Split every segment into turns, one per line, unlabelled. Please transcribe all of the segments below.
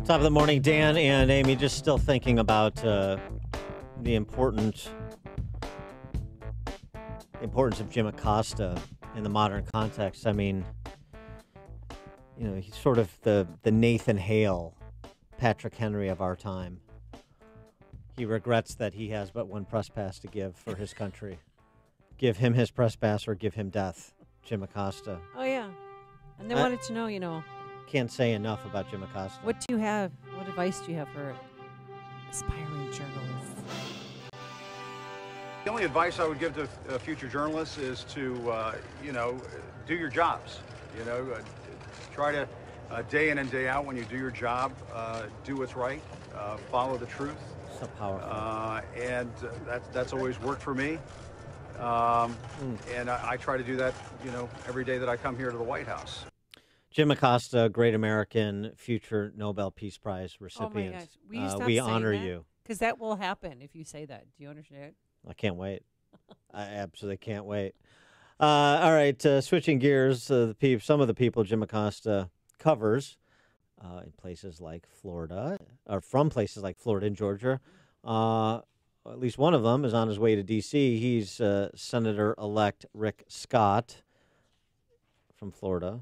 Top of the morning, Dan and Amy. Just still thinking about the importance of Jim Acosta in the modern context. I mean, you know, he's sort of the Nathan Hale, Patrick Henry of our time. He regrets that he has but one press pass to give for his country. Give him his press pass or give him death. Jim Acosta.
Oh, yeah. And they wanted to know,
Can't say enough about Jim Acosta.
what do you have? What advice do you have for aspiring journalists?
The only advice I would give to future journalists is to, do your jobs. Try to, day in and day out, when you do your job, do what's right, follow the truth.
So powerful.
And that's always worked for me. And I try to do that, every day that I come here to the White House.
Jim Acosta, great American, future Nobel Peace Prize recipient.
Oh, my gosh. Will you stop
we
saying
honor
that?
you.
Because that will happen if you say that. Do you understand?
I can't wait. I absolutely can't wait. All right, switching gears, some of the people Jim Acosta covers in places like Florida, or from places like Florida and Georgia. At least one of them is on his way to D.C. He's Senator-elect Rick Scott from Florida.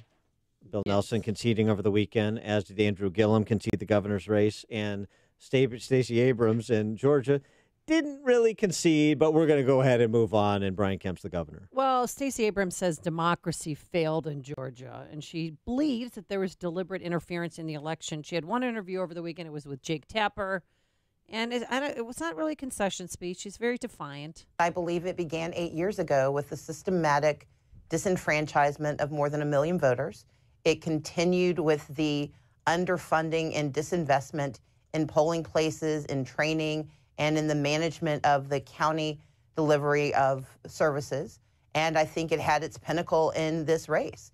Bill Nelson conceding over the weekend, as did Andrew Gillum concede the governor's race, and Stacey Abrams in Georgia didn't really concede, but we're going to go ahead and move on, and Brian Kemp's the governor.
Well, Stacey Abrams says democracy failed in Georgia, and she believes that there was deliberate interference in the election. She had one interview over the weekend. It was with Jake Tapper, and it was not really a concession speech. She's very defiant.
I believe it began 8 years ago with the systematic disenfranchisement of more than 1 million voters. It continued with the underfunding and disinvestment in polling places, in training, and in the management of the county delivery of services. And I think it had its pinnacle in this race.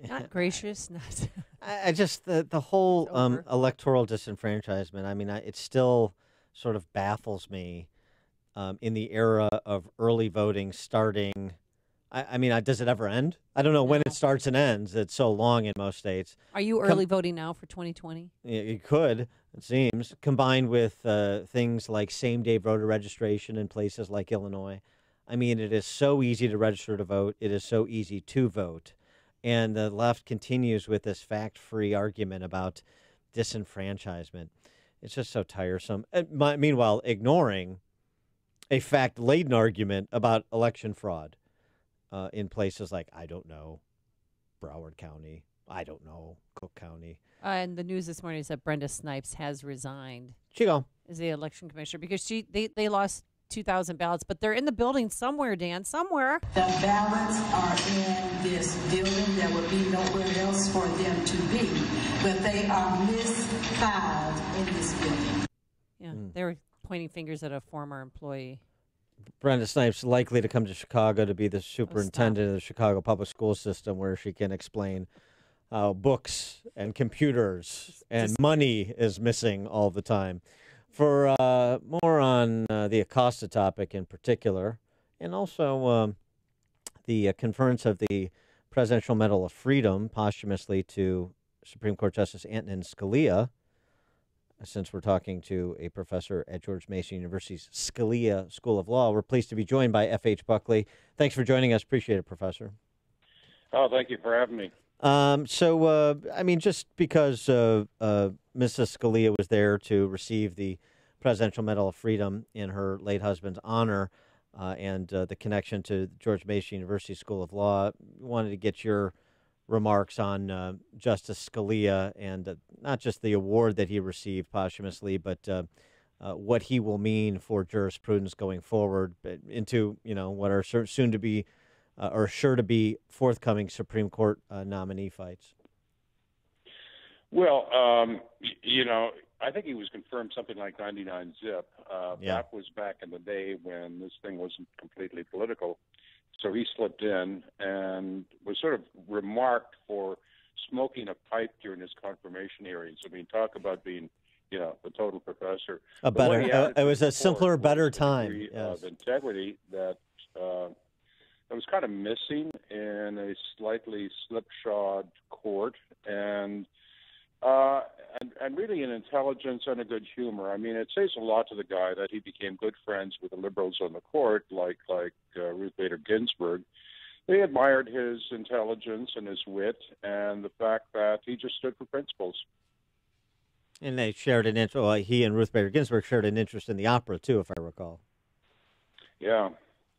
Not gracious. Not.
I just, the whole electoral disenfranchisement, I mean, it still sort of baffles me in the era of early voting starting. I mean, does it ever end? I don't know when it starts and ends. It's so long in most states.
Are you early voting now for 2020?
You could, it seems, combined with things like same-day voter registration in places like Illinois. I mean, it is so easy to register to vote. It is so easy to vote. And the left continues with this fact-free argument about disenfranchisement. It's just so tiresome. Meanwhile, ignoring a fact-laden argument about election fraud. In places like, I don't know, Broward County, I don't know, Cook County.
And the news this morning is that Brenda Snipes has resigned.
She go.
As the election commissioner because they lost 2,000 ballots, but they're in the building somewhere, Dan, somewhere.
The ballots are in this building. There would be nowhere else for them to be, but they are misfiled in this building.
Yeah, they were pointing fingers at a former employee.
Brenda Snipes likely to come to Chicago to be the superintendent of the Chicago public school system, where she can explain how books and computers and money is missing all the time. For more on the Acosta topic in particular, and also the conference of the Presidential Medal of Freedom posthumously to Supreme Court Justice Antonin Scalia, since we're talking to a professor at George Mason University's Scalia School of Law, we're pleased to be joined by F.H. Buckley. Thanks for joining us. Appreciate it, Professor.
Oh, thank you for having me.
I mean, just because Mrs. Scalia was there to receive the Presidential Medal of Freedom in her late husband's honor and the connection to George Mason University School of Law, wanted to get your remarks on Justice Scalia and not just the award that he received posthumously, but what he will mean for jurisprudence going forward into, what are soon to be or sure to be forthcoming Supreme Court nominee fights.
Well, I think he was confirmed something like 99 zip. That was back in the day when this thing wasn't completely political. So he slipped in and was sort of remarked for smoking a pipe during his confirmation hearings. I mean, talk about being, the total professor.
It was a simpler, better time.
Of integrity that was kind of missing in a slightly slipshod court. And I and really an intelligence and a good humor. I mean, it says a lot to the guy that he became good friends with the liberals on the court, like Ruth Bader Ginsburg. They admired his intelligence and his wit and the fact that he just stood for principles.
And they shared an interest. Well, he and Ruth Bader Ginsburg shared an interest in the opera too, if I recall.
Yeah.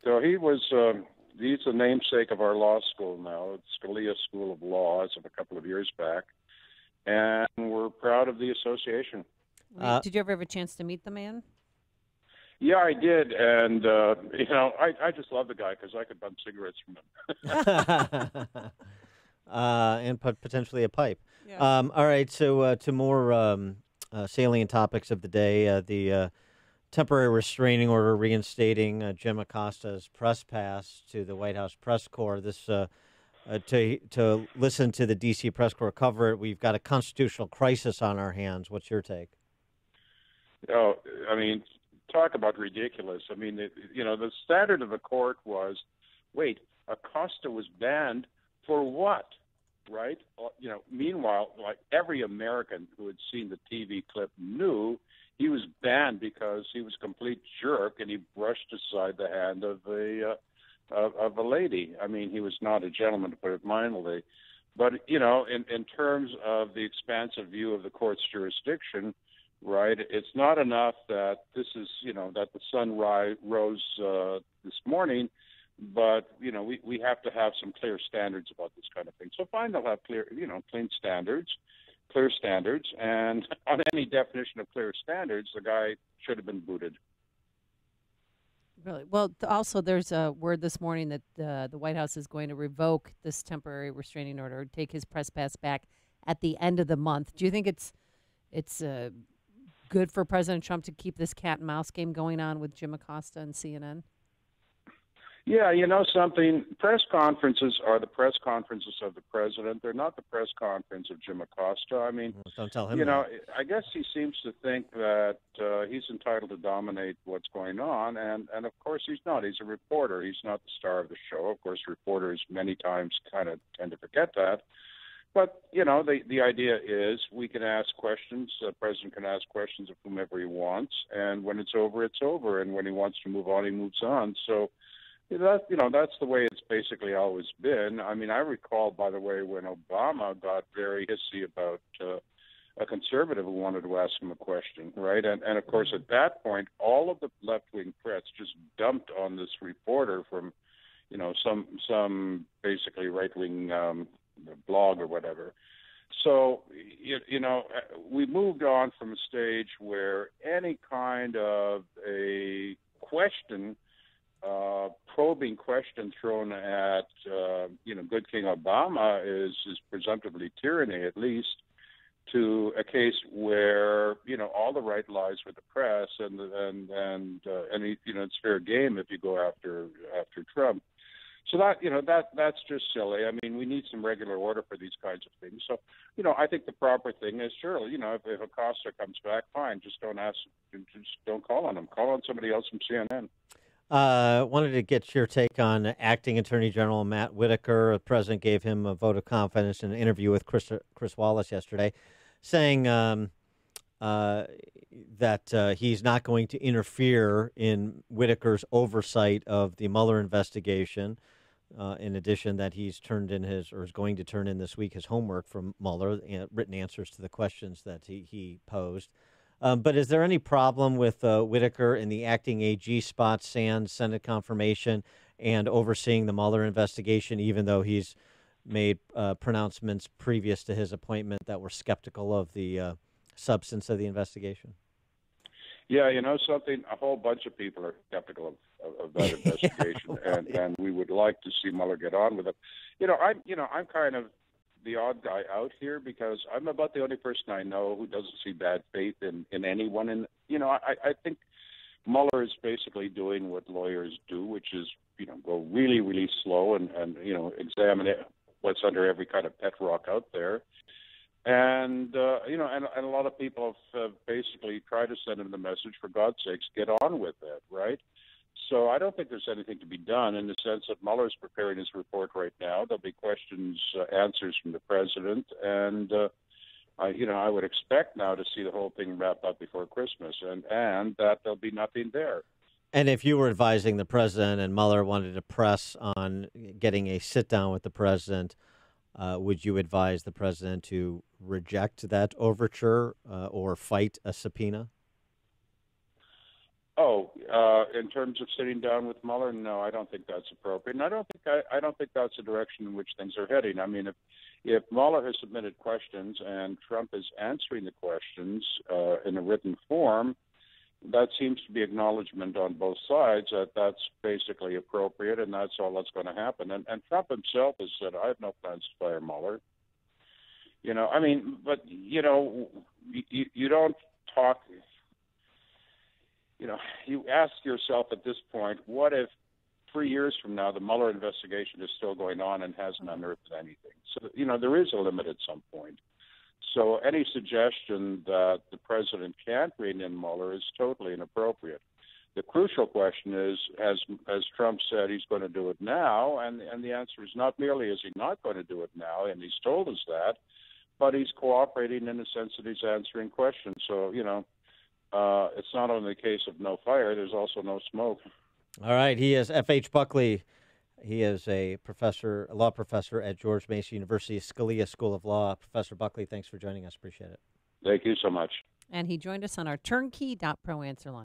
So he's the namesake of our law school now. It's Scalia School of Law as of a couple of years back. And we're proud of the association.
Did you ever have a chance to meet the man?
Yeah, I did. And, I just love the guy because I could bum cigarettes from him.
And potentially a pipe.
Yeah.
All right, so to more salient topics of the day, the temporary restraining order reinstating Jim Acosta's press pass to the White House press corps. This to listen to the D.C. press corps cover it, we've got a constitutional crisis on our hands. What's your take?
Oh, I mean, talk about ridiculous. I mean, the standard of the court was, wait, Acosta was banned for what? Right? Meanwhile, like every American who had seen the TV clip knew he was banned because he was a complete jerk and he brushed aside the hand of a lady. I mean, he was not a gentleman, to put it mildly. But, in terms of the expansive view of the court's jurisdiction, right, it's not enough that this is, that the sun rose this morning, but, we have to have some clear standards about this kind of thing. So fine, they'll have clear standards, and on any definition of clear standards, the guy should have been booted.
Really? Well, also there's a word this morning that the White House is going to revoke this temporary restraining order, take his press pass back at the end of the month. Do you think it's good for President Trump to keep this cat and mouse game going on with Jim Acosta and CNN?
Yeah, something, press conferences are the press conferences of the president. They're not the press conference of Jim Acosta. I mean,
don't tell him that.
I guess he seems to think that he's entitled to dominate what's going on, and of course he's not. He's a reporter. He's not the star of the show. Of course, reporters many times kind of tend to forget that. But, the idea is we can ask questions. The president can ask questions of whomever he wants, and when it's over, it's over. And when he wants to move on, he moves on. So, that's the way it's basically always been. I mean, I recall, by the way, when Obama got very hissy about a conservative who wanted to ask him a question, right? And of course, at that point, all of the left-wing press just dumped on this reporter from, some basically right-wing blog or whatever. So, we moved on from a stage where any kind of a question, probing question thrown at, good King Obama is presumptively tyranny, at least, to a case where, all the right lies with the press and it's fair game if you go after Trump. So that's just silly. I mean, we need some regular order for these kinds of things. So, I think the proper thing is, sure, if Acosta comes back, fine. Just don't call on him. Call on somebody else from CNN.
Wanted to get your take on acting Attorney General Matt Whitaker. The president gave him a vote of confidence in an interview with Chris Wallace yesterday, saying that he's not going to interfere in Whitaker's oversight of the Mueller investigation. In addition, that he's turned in is going to turn in this week his homework from Mueller, written answers to the questions that he posed. But is there any problem with Whitaker in the acting AG spot, sans Senate confirmation, and overseeing the Mueller investigation, even though he's made pronouncements previous to his appointment that were skeptical of the substance of the investigation?
Yeah, something, a whole bunch of people are skeptical of that investigation, and we would like to see Mueller get on with it. I'm kind of the odd guy out here because I'm about the only person I know who doesn't see bad faith in anyone. And, I think Mueller is basically doing what lawyers do, which is, go really, really slow and examine what's under every kind of pet rock out there. And, and a lot of people have basically tried to send him the message, for God's sakes, get on with it, right? So I don't think there's anything to be done in the sense that Mueller's preparing his report right now. There'll be questions, answers from the president, and I would expect now to see the whole thing wrapped up before Christmas, and that there'll be nothing there.
And if you were advising the president and Mueller wanted to press on getting a sit-down with the president, would you advise the president to reject that overture or fight a subpoena?
Oh, in terms of sitting down with Mueller, no, I don't think that's appropriate, and I don't think that's the direction in which things are heading. I mean, if Mueller has submitted questions and Trump is answering the questions in a written form, that seems to be acknowledgement on both sides that that's basically appropriate, and that's all that's going to happen. And Trump himself has said, "I have no plans to fire Mueller." I mean, but you don't talk. You ask yourself at this point, what if 3 years from now the Mueller investigation is still going on and hasn't unearthed anything? So, there is a limit at some point. So any suggestion that the president can't rein in Mueller is totally inappropriate. The crucial question is, as Trump said, he's going to do it now, and the answer is not merely is he not going to do it now, and he's told us that, but he's cooperating in the sense that he's answering questions. So, it's not only a case of no fire, there's also no smoke.
All right. He is F.H. Buckley. He is a law professor at George Mason University Scalia School of Law. Professor Buckley, thanks for joining us. Appreciate it.
Thank you so much.
And he joined us on our turnkey.pro answer line.